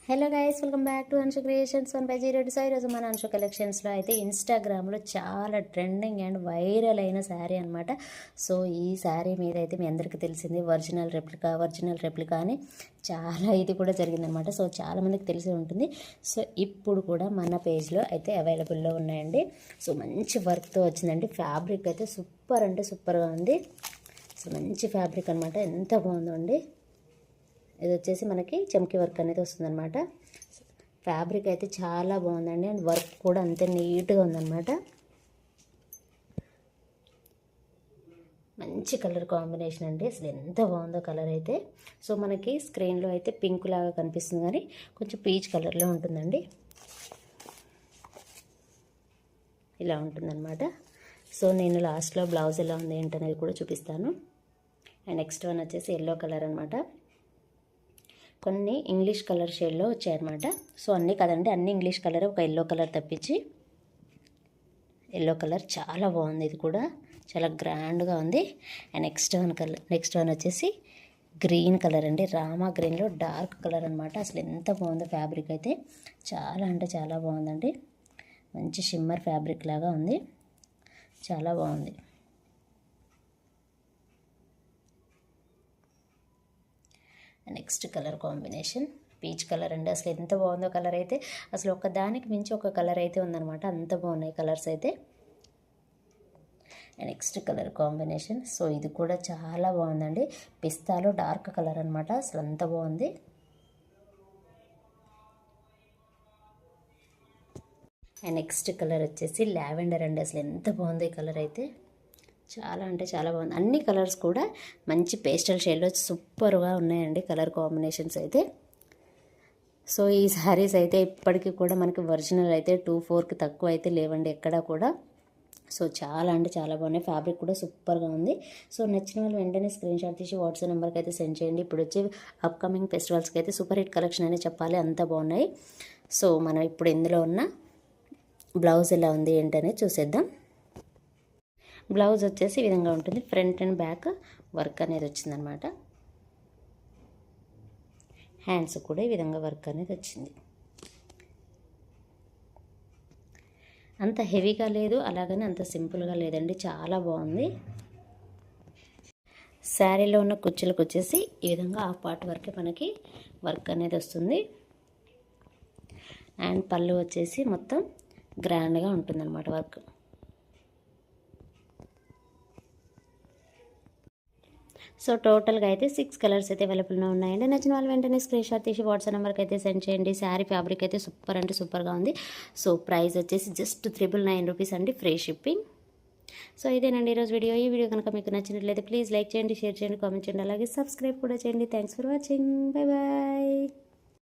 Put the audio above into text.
Hello guys, welcome back to Anshu creations 150 Sai. ఈరోజు మన అన్షు కలెక్షన్స్లో అయితే ఇన్స్టాగ్రామ్లో చాలా ట్రెండింగ్ అండ్ వైరల్ అయిన శారీ అనమాట. సో ఈ శారీ మీద అయితే మీ అందరికీ తెలిసింది ఒరిజినల్ రెప్లికా అని చాలా ఇది కూడా జరిగిందనమాట. సో చాలామందికి తెలిసి ఉంటుంది. సో ఇప్పుడు కూడా మన పేజ్లో అయితే అవైలబుల్లో ఉన్నాయండి. సో మంచి వర్క్తో వచ్చిందండి. ఫ్యాబ్రిక్ అయితే సూపర్ అంటే సూపర్గా ఉంది. సో మంచి ఫ్యాబ్రిక్ అనమాట, ఎంత బాగుందో అండి. ఇది వచ్చేసి మనకి చమ్కీ వర్క్ అనేది వస్తుందన్నమాట. ఫ్యాబ్రిక్ అయితే చాలా బాగుందండి అండ్ వర్క్ కూడా అంతే నీట్గా ఉందన్నమాట. మంచి కలర్ కాంబినేషన్ అండి, అసలు ఎంత బాగుందో కలర్ అయితే. సో మనకి స్క్రీన్లో అయితే పింక్ లాగా కనిపిస్తుంది కానీ కొంచెం పీచ్ కలర్లో ఉంటుందండి. ఇలా ఉంటుందన్నమాట. సో నేను లాస్ట్లో బ్లౌజ్ ఎలా ఉంది ఏంటనేది కూడా చూపిస్తాను. అండ్ నెక్స్ట్ వన్ వచ్చేసి ఎల్లో కలర్ అనమాట. కొన్ని ఇంగ్లీష్ కలర్ షేడ్లో వచ్చాయన్నమాట. సో అన్నీ కదండి, అన్ని ఇంగ్లీష్ కలర్, ఒక ఎల్లో కలర్ తప్పించి. ఎల్లో కలర్ చాలా బాగుంది, ఇది కూడా చాలా గ్రాండ్గా ఉంది. అండ్ నెక్స్ట్ వన్ వచ్చేసి గ్రీన్ కలర్ అండి. రామా గ్రీన్లో డార్క్ కలర్ అనమాట. అసలు ఎంత బాగుందో ఫ్యాబ్రిక్ అయితే, చాలా అంటే చాలా బాగుందండి. మంచి షిమ్మర్ ఫ్యాబ్రిక్ లాగా ఉంది, చాలా బాగుంది. Next colour combination peach colour అండి. అసలు ఎంత బాగుందో కలర్ అయితే, అసలు ఒక దానికి మించి ఒక కలర్ అయితే ఉందన్నమాట. అంత బాగున్నాయి కలర్స్ అయితే. నెక్స్ట్ కలర్ కాంబినేషన్, సో ఇది కూడా చాలా బాగుందండి. పిస్తాలో డార్క్ కలర్ అనమాట. అసలు అంత బాగుంది. అండ్ నెక్స్ట్ కలర్ వచ్చేసి లావెండర్ అండి. అసలు ఎంత బాగుంది ఈ కలర్ అయితే, చాలా అంటే చాలా బాగుంది. అన్ని కలర్స్ కూడా మంచి పేస్టల్ షేడ్లో సూపర్గా ఉన్నాయండి కలర్ కాంబినేషన్స్ అయితే. సో ఈ శారీస్ అయితే ఇప్పటికీ కూడా మనకి ఒరిజినల్ అయితే 2-4కి తక్కువ అయితే లేవండి ఎక్కడా కూడా. సో చాలా అంటే చాలా బాగున్నాయి. ఫ్యాబ్రిక్ కూడా సూపర్గా ఉంది. సో నచ్చిన వాళ్ళు వెంటనే స్క్రీన్ షాట్ తీసి వాట్సాప్ నెంబర్కి అయితే సెండ్ చేయండి. ఇప్పుడు వచ్చే అప్కమింగ్ ఫెస్టివల్స్కి అయితే సూపర్ హిట్ కలెక్షన్ అనే చెప్పాలి, అంత బాగున్నాయి. సో మనం ఇప్పుడు ఇందులో ఉన్న బ్లౌజ్ ఎలా ఉంది ఏంటనేది చూసేద్దాం. బ్లౌజ్ వచ్చేసి ఈ విధంగా ఉంటుంది. ఫ్రంట్ అండ్ బ్యాక్ వర్క్ అనేది వచ్చిందనమాట. హ్యాండ్స్ కూడా ఈ విధంగా వర్క్ అనేది వచ్చింది. అంత హెవీగా లేదు, అలాగని అంత సింపుల్గా లేదండి, చాలా బాగుంది. శారీలో ఉన్న కుచ్చులకు వచ్చేసి ఈ విధంగా ఆ పార్ట్ వరకే మనకి వర్క్ అనేది వస్తుంది. అండ్ పళ్ళు వచ్చేసి మొత్తం గ్రాండ్గా ఉంటుందన్నమాట వర్క్. సో టోటల్గా అయితే 6 కలర్స్ అయితే అవైలబుల్గా ఉన్నాయండి. నచ్చిన వాళ్ళు వెంటనే స్క్రీన్ షాట్ తీసి వాట్సాప్ నెంబర్కి అయితే సెండ్ చేయండి. శారీ ఫ్యాబ్రిక్ అయితే సూపర్ అంటే సూపర్గా ఉంది. సో ప్రైస్ వచ్చేసి జస్ట్ 999 రూపీస్ అండి, ఫ్రీ షిప్పింగ్. సో ఇదేనండి ఈరోజు వీడియో. ఈ వీడియో కనుక మీకు నచ్చినట్లయితే ప్లీజ్ లైక్ చేయండి, షేర్ చేయండి, కామెంట్ చేయండి, అలాగే సబ్స్క్రైబ్ కూడా చేయండి. Thanks for watching. Bye bye.